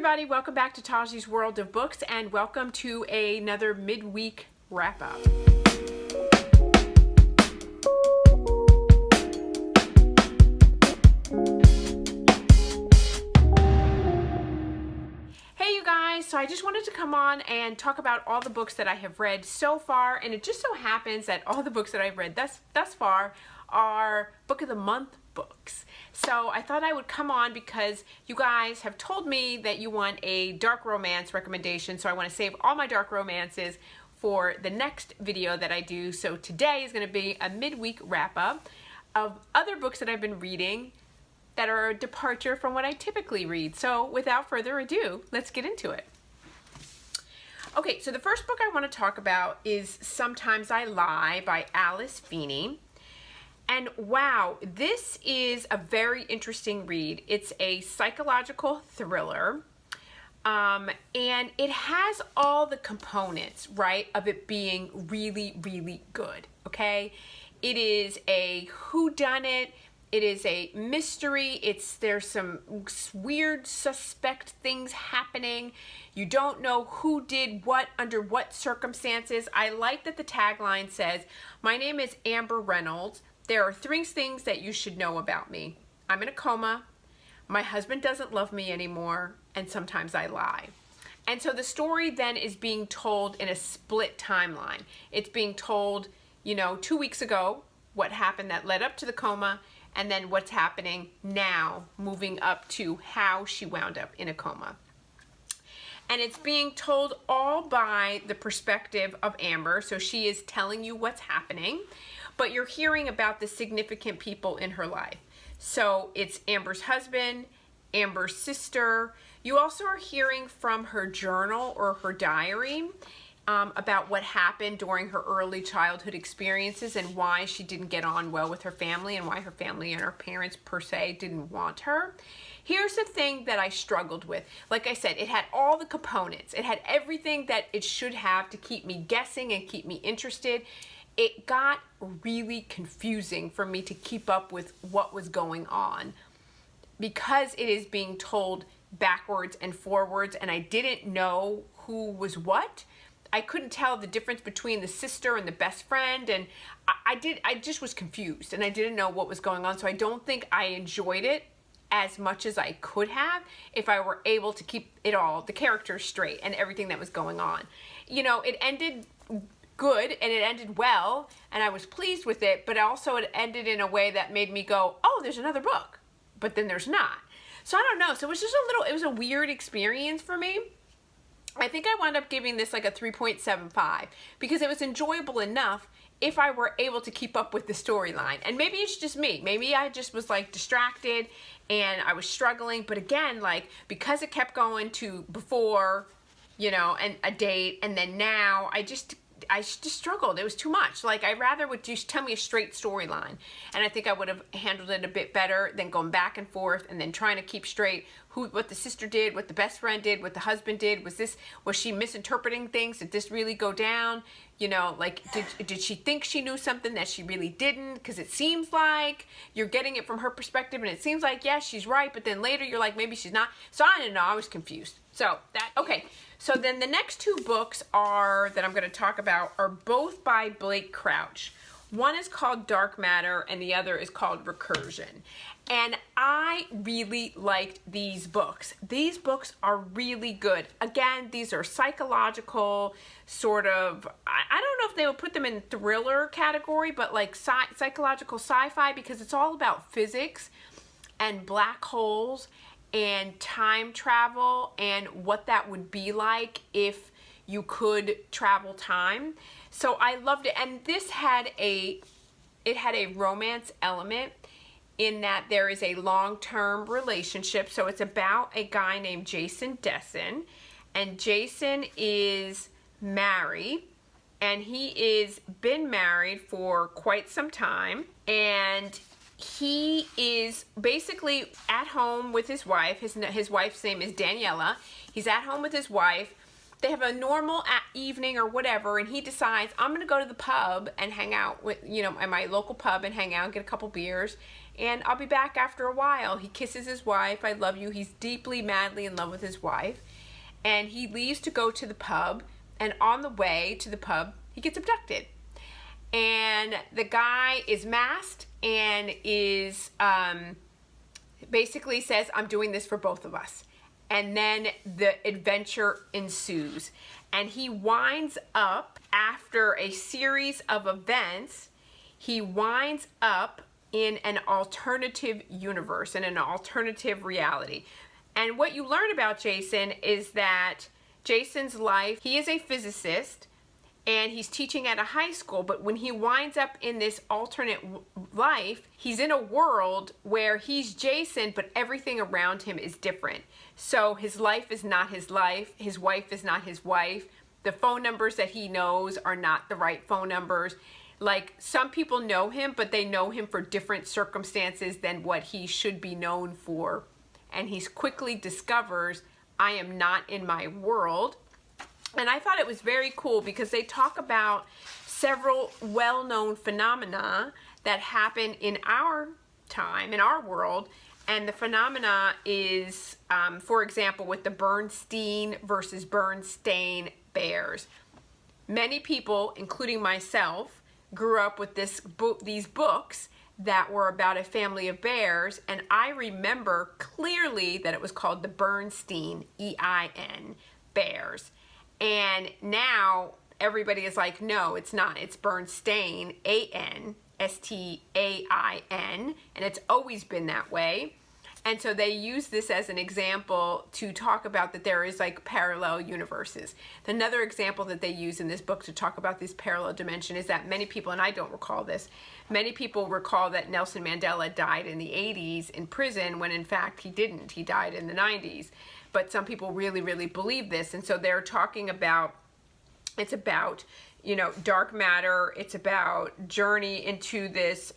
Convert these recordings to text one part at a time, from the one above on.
everybody, welcome back to Taji's World of Books and welcome to another midweek wrap-up. Hey you guys, so I just wanted to come on and talk about all the books that I have read so far, and it just so happens that all the books that I've read thus far are Book of the Month books. So I thought I would come on because you guys have told me that you want a dark romance recommendation, so I want to save all my dark romances for the next video that I do. So today is going to be a midweek wrap-up of other books that I've been reading that are a departure from what I typically read. So without further ado, let's get into it. Okay, so the first book I want to talk about is Sometimes I Lie by Alice Feeney. And wow, this is a very interesting read. It's a psychological thriller, and it has all the components, right, of it being really, really good, okay? It is a whodunit. It is a mystery. There's some weird suspect things happening. You don't know who did what under what circumstances. I like that the tagline says, "My name is Amber Reynolds. There are 3 things that you should know about me. I'm in a coma, my husband doesn't love me anymore, and sometimes I lie." And so the story then is being told in a split timeline. It's being told, 2 weeks ago, what happened that led up to the coma, and then what's happening now, moving up to how she wound up in a coma. And it's being told all by the perspective of Amber, so she is telling you what's happening, but you're hearing about the significant people in her life. So it's Amber's husband, Amber's sister. You also are hearing from her journal or her diary about what happened during her early childhood experiences and why she didn't get on well with her family and why her family and her parents per se didn't want her. Here's the thing that I struggled with. Like I said, it had all the components. It had everything that it should have to keep me guessing and keep me interested. It got really confusing for me to keep up with what was going on because it is being told backwards and forwards, and I didn't know who was what. I couldn't tell the difference between the sister and the best friend, and I just was confused and I didn't know what was going on. So I don't think I enjoyed it as much as I could have if I were able to keep it all, the characters straight and everything that was going on. It ended good and it ended well and I was pleased with it, but also it ended in a way that made me go, oh, there's another book, but then there's not. So I don't know. So it was just it was a weird experience for me. I think I wound up giving this like a 3.75 because it was enjoyable enough if I were able to keep up with the storyline. And maybe it's just me. Maybe I just was like distracted and I was struggling. But again, like because it kept going to before, and a date, and then now I just struggled. It was too much. Like I rather would just tell me a straight storyline. And I think I would have handled it a bit better than going back and forth and then trying to keep straight what the sister did, what the best friend did, what the husband did. Was she misinterpreting things? Did this really go down? Like did she think she knew something that she really didn't? Because it seems like you're getting it from her perspective and it seems like, yes, she's right, but then later you're like, maybe she's not. So I didn't know. I was confused. Okay. So then the next 2 books that I'm going to talk about are both by Blake Crouch. One is called Dark Matter and the other is called Recursion. And I really liked these books. These books are really good. Again, these are psychological sort of, I don't know if they would put them in thriller category, but like psychological sci-fi because it's all about physics and black holes and time travel and what that would be like if you could travel time. So I loved it. And this had a romance element in that there is a long-term relationship. So it's about a guy named Jason Desson, and Jason is married and he is been married for quite some time, and he is basically at home with his wife. His wife's name is Daniela. He's at home with his wife, they have a normal evening or whatever, and he decides, I'm going to go to the pub and hang out with, at my local pub and hang out, get a couple beers, and I'll be back after a while. He kisses his wife, I love you. He's deeply, madly in love with his wife. And he leaves to go to the pub, and on the way to the pub, he gets abducted. And the guy is masked and is basically says, I'm doing this for both of us. And then the adventure ensues. And he winds up, after a series of events, he winds up in an alternative universe, in an alternative reality. And what you learn about Jason is that Jason's life, he is a physicist, and he's teaching at a high school, but when he winds up in this alternate life, he's in a world where he's Jason, but everything around him is different. So his life is not his life, his wife is not his wife, the phone numbers that he knows are not the right phone numbers. Like, some people know him, but they know him for different circumstances than what he should be known for. And he quickly discovers, I am not in my world. And I thought it was very cool because they talk about several well-known phenomena that happen in our time, in our world. And the phenomena is, for example, with the Bernstein versus Bernstein bears. Many people, including myself, grew up with these books that were about a family of bears. And I remember clearly that it was called the Bernstein, E-I-N, bears. And now everybody is like, no, it's not. It's Bernstein, A-N, S-T-A-I-N, and it's always been that way. And so they use this as an example to talk about that there is like parallel universes. Another example that they use in this book to talk about this parallel dimension is that many people, and I don't recall this, many people recall that Nelson Mandela died in the 80s in prison when in fact he didn't. He died in the 90s. But some people really, really believe this. And so they're talking about, it's about, dark matter. It's about journey into this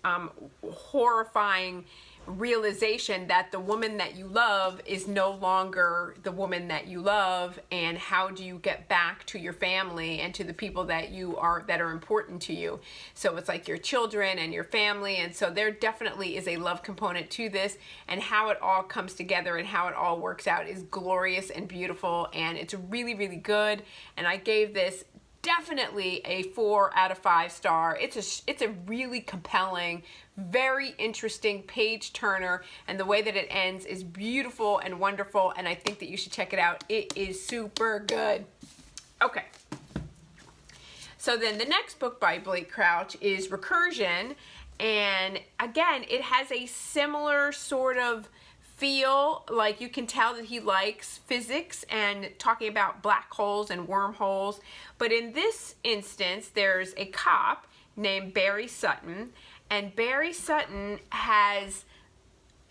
horrifying realization that the woman that you love is no longer the woman that you love, and how do you get back to your family and to the people that are important to you. So it's like your children and your family, and so there definitely is a love component to this, and how it all comes together and how it all works out is glorious and beautiful, and it's really, really good. And I gave this definitely a 4 out of 5 star. It's a really compelling, very interesting page turner, and the way that it ends is beautiful and wonderful, and I think that you should check it out. It is super good. Okay. So then the next book by Blake Crouch is Recursion, and again, it has a similar sort of feel. Like, you can tell that he likes physics and talking about black holes and wormholes. But in this instance, there's a cop named Barry Sutton, and Barry Sutton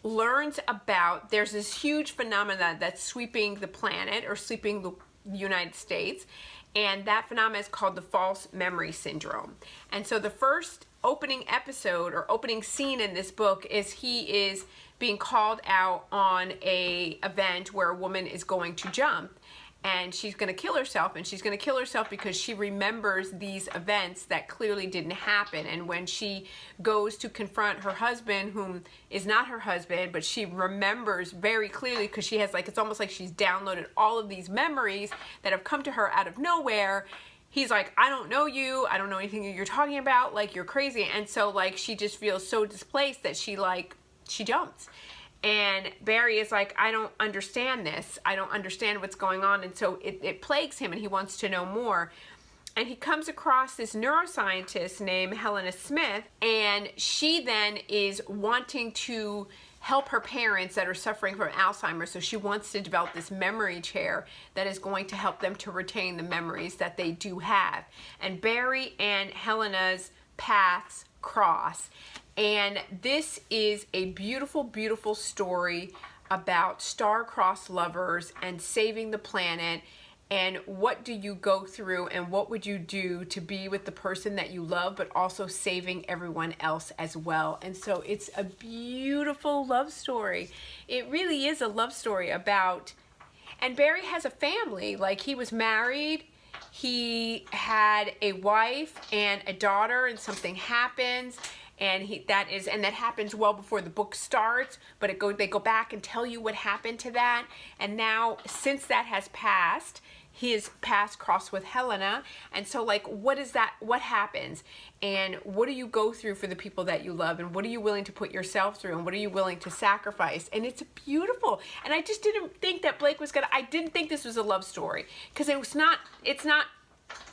learns about, there's this huge phenomenon that's sweeping the planet, or sweeping the United States, and that phenomenon is called the false memory syndrome. And so the first opening episode or opening scene in this book is he is being called out on a event where a woman is going to jump, and she's going to kill herself, and she's going to kill herself because she remembers these events that clearly didn't happen. And when she goes to confront her husband, whom is not her husband, but she remembers very clearly, because she has, like, it's almost like she's downloaded all of these memories that have come to her out of nowhere. He's like, I don't know you, I don't know anything you're talking about, like, you're crazy. And so, like, she just feels so displaced that she jumps. And Barry is like, I don't understand this. I don't understand what's going on. And so it plagues him, and he wants to know more. And he comes across this neuroscientist named Helena Smith, and she then is wanting to help her parents that are suffering from Alzheimer's. So she wants to develop this memory chair that is going to help them to retain the memories that they do have. And Barry and Helena's paths cross. And this is a beautiful, beautiful story about star-crossed lovers and saving the planet, and what do you go through and what would you do to be with the person that you love, but also saving everyone else as well. And so it's a beautiful love story. It really is a love story about, And Barry has a family. Like, he was married, he had a wife and a daughter, and something happens, and that happens well before the book starts, but they go back and tell you what happened to that. And now, since that has passed, his past crossed with Helena, and so, like, what happens, and what do you go through for the people that you love, and what are you willing to put yourself through, and what are you willing to sacrifice? And it's beautiful. And I just didn't think that Blake was I didn't think this was a love story, because it's not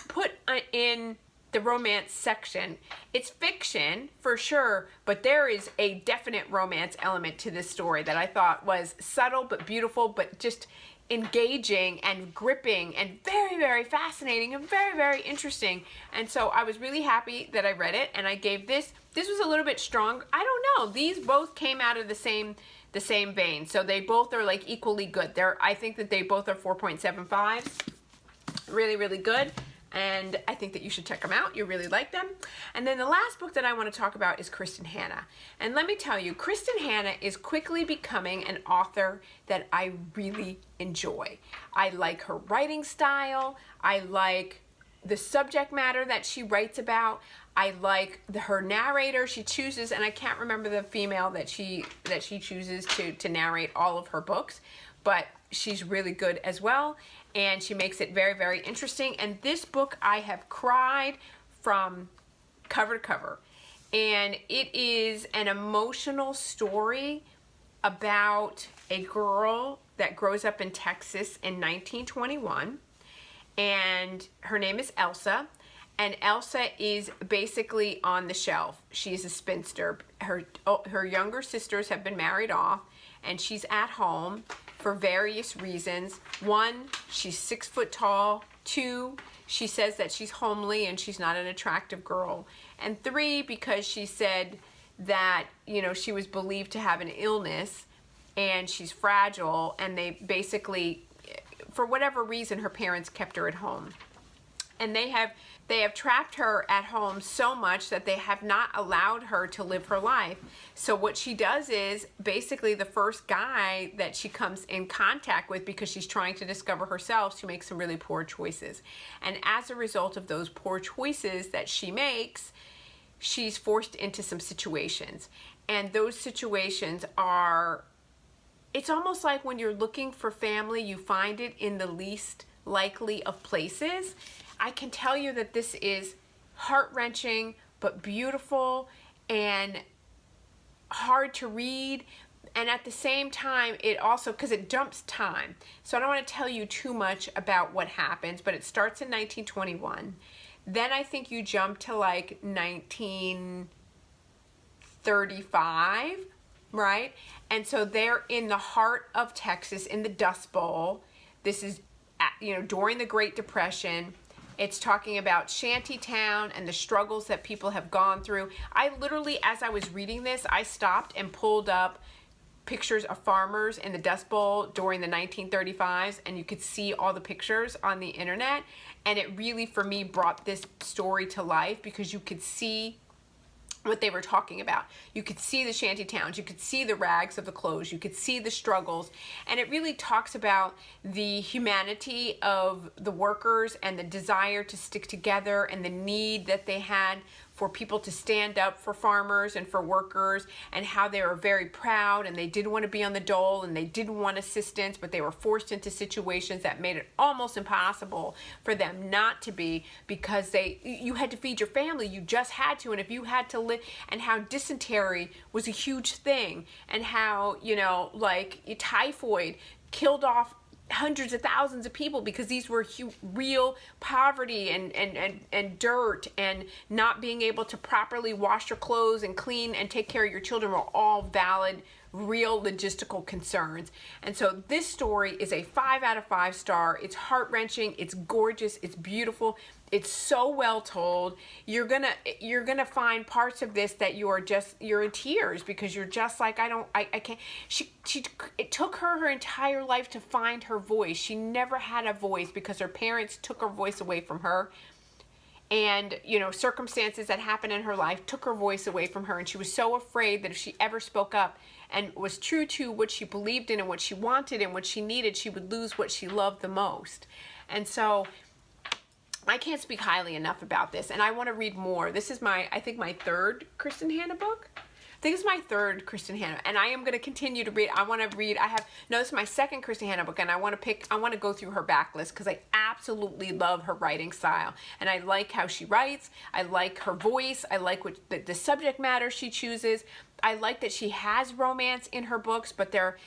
put in the romance section. It's fiction for sure, but there is a definite romance element to this story that I thought was subtle but beautiful, but just engaging and gripping and very, very fascinating and very, very interesting. And so I was really happy that I read it, and I gave this was a little bit strong. I don't know. These both came out of the same vein. So they both are like equally good. I think that they both are 4.75. Really, really good. And I think that you should check them out. You really like them. And then the last book that I want to talk about is Kristin Hannah. And let me tell you, Kristin Hannah is quickly becoming an author that I really enjoy. I like her writing style. I like the subject matter that she writes about. I like her narrator she chooses, and I can't remember the female that she chooses to narrate all of her books, but she's really good as well, and she makes it very, very interesting. And this book, I have cried from cover to cover, and it is an emotional story about a girl that grows up in Texas in 1921, and her name is Elsa, and Elsa is basically on the shelf. She's a spinster. Her younger sisters have been married off, and she's at home for various reasons. One, she's 6 foot tall. 2, she says that she's homely and she's not an attractive girl. And 3, because she said that, you know, she was believed to have an illness and she's fragile, and they basically, for whatever reason, her parents kept her at home. And they have trapped her at home so much that they have not allowed her to live her life. So what she does is, basically, the first guy that she comes in contact with, because she's trying to discover herself, she makes some really poor choices. And as a result of those poor choices that she makes, she's forced into some situations. And those situations are, it's almost like when you're looking for family, you find it in the least likely of places. I can tell you that this is heart-wrenching, but beautiful and hard to read. And at the same time, it also, because it jumps time. So I don't want to tell you too much about what happens, but it starts in 1921. Then I think you jump to like 1935, right? And so they're in the heart of Texas, in the Dust Bowl. This is, you know, during the Great Depression. It's talking about shantytown and the struggles that people have gone through. I literally, as I was reading this, I stopped and pulled up pictures of farmers in the Dust Bowl during the 1935s, and you could see all the pictures on the internet. And it really, for me, brought this story to life, because you could see what they were talking about. You could see the shanty towns, you could see the rags of the clothes, you could see the struggles, and it really talks about the humanity of the workers and the desire to stick together and the need that they had for people to stand up for farmers and for workers, and how they were very proud and they didn't want to be on the dole and they didn't want assistance, but they were forced into situations that made it almost impossible for them not to be, because you had to feed your family, you just had to, and if you had to live, and how dysentery was a huge thing, and how, you know, like typhoid killed off hundreds of thousands of people, because these were real poverty and dirt, and not being able to properly wash your clothes and clean and take care of your children were all valid, real logistical concerns. And so this story is a 5 out of 5 star. It's heart-wrenching, it's gorgeous, it's beautiful, it's so well told. You're gonna find parts of this that you're in tears, because you're just like, I can't. It took her entire life to find her voice. She never had a voice because her parents took her voice away from her. and, you know, circumstances that happened in her life took her voice away from her, and she was so afraid that if she ever spoke up and was true to what she believed in and what she wanted and what she needed, she would lose what she loved the most. And so I can't speak highly enough about this, and I want to read more. This is I think my third Kristin Hannah book. I think it's my third Kristin Hannah, and I am going to continue to read. I want to read, this is my second Kristin Hannah book, and I want to go through her backlist because I absolutely love her writing style, and I like how she writes. I like her voice. I like the subject matter she chooses. I like that she has romance in her books, but they're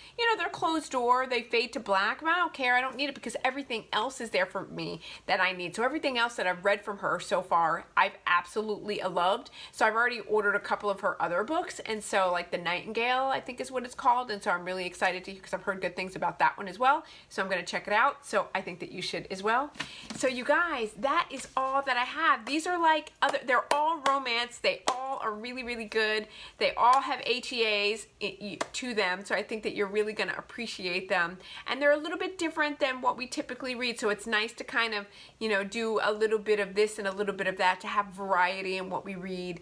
closed door. They fade to black. But I don't care. I don't need it because everything else is there for me that I need. So everything else that I've read from her so far, I've absolutely loved. So I've already ordered a couple of her other books. And so like The Nightingale, I think is what it's called. And so I'm really excited to, because I've heard good things about that one as well. So I'm going to check it out. So I think that you should as well. So you guys, that is all that I have. These are like they're all romance. They all are really, really good. They all have HEAs to them, so I think that you're really going to appreciate them. And they're a little bit different than what we typically read, so it's nice to kind of, do a little bit of this and a little bit of that to have variety in what we read,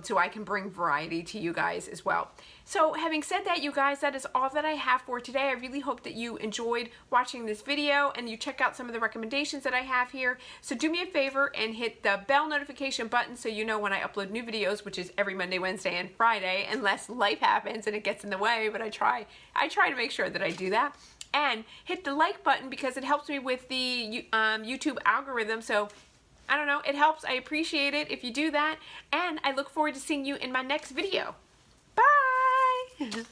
so I can bring variety to you guys as well. So having said that, you guys, that is all that I have for today. I really hope that you enjoyed watching this video and you check out some of the recommendations that I have here. So do me a favor and hit the bell notification button so you know when I upload new videos, which is every Monday, Wednesday, and Friday, unless life happens and it gets in the way, but I try to make sure that I do that. And hit the like button because it helps me with the YouTube algorithm. So I don't know, it helps. I appreciate it if you do that. And I look forward to seeing you in my next video. Bye!